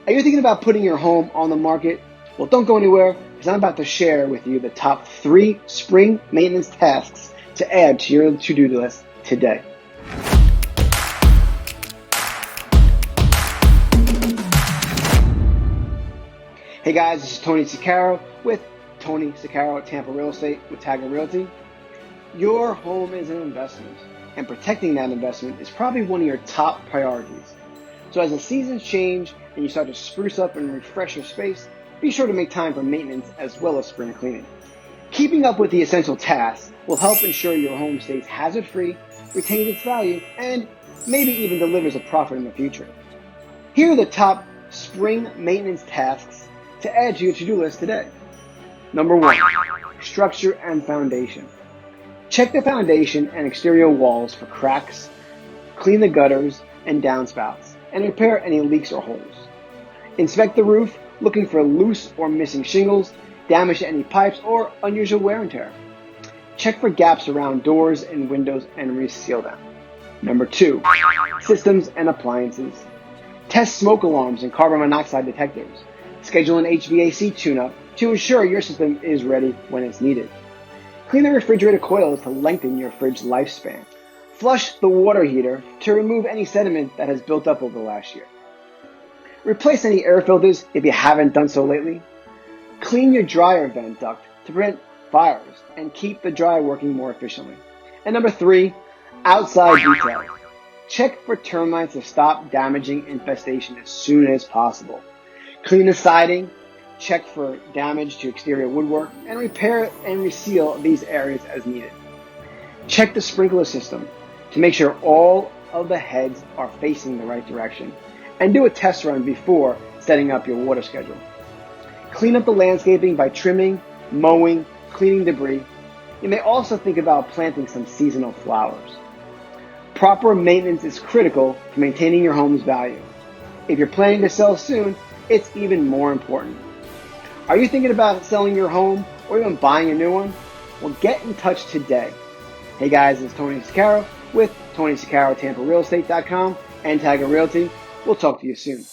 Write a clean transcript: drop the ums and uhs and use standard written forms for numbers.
Are you thinking about putting your home on the market? Well, don't go anywhere, because I'm about to share with you the top 3 spring maintenance tasks to add to your to-do list today. Hey guys, this is Tony Sicaro with Tony Sicaro at Tampa Real Estate with Tagger Realty. Your home is an investment, and protecting that investment is probably one of your top priorities. So as the seasons change and you start to spruce up and refresh your space, be sure to make time for maintenance as well as spring cleaning. Keeping up with the essential tasks will help ensure your home stays hazard-free, retains its value, and maybe even delivers a profit in the future. Here are the top spring maintenance tasks to add to your to-do list today. Number 1, structure and foundation. Check the foundation and exterior walls for cracks, clean the gutters and downspouts, and repair any leaks or holes. Inspect the roof, looking for loose or missing shingles, damage to any pipes, or unusual wear and tear. Check for gaps around doors and windows and reseal them. Number 2, systems and appliances. Test smoke alarms and carbon monoxide detectors. Schedule an HVAC tune-up to ensure your system is ready when it's needed. Clean the refrigerator coils to lengthen your fridge lifespan. Flush the water heater to remove any sediment that has built up over the last year. Replace any air filters if you haven't done so lately. Clean your dryer vent duct to prevent fires and keep the dryer working more efficiently. And number 3, outside details. Check for termites to stop damaging infestation as soon as possible. Clean the siding, check for damage to exterior woodwork, and repair and reseal these areas as needed. Check the sprinkler system to make sure all of the heads are facing the right direction, and do a test run before setting up your water schedule. Clean up the landscaping by trimming, mowing, cleaning debris. You may also think about planting some seasonal flowers. Proper maintenance is critical for maintaining your home's value. If you're planning to sell soon, it's even more important. Are you thinking about selling your home or even buying a new one? Well, get in touch today. Hey guys, it's Tony Sicaro with Tony Sicaro, TampaRealEstate.com and Tagger Realty. We'll talk to you soon.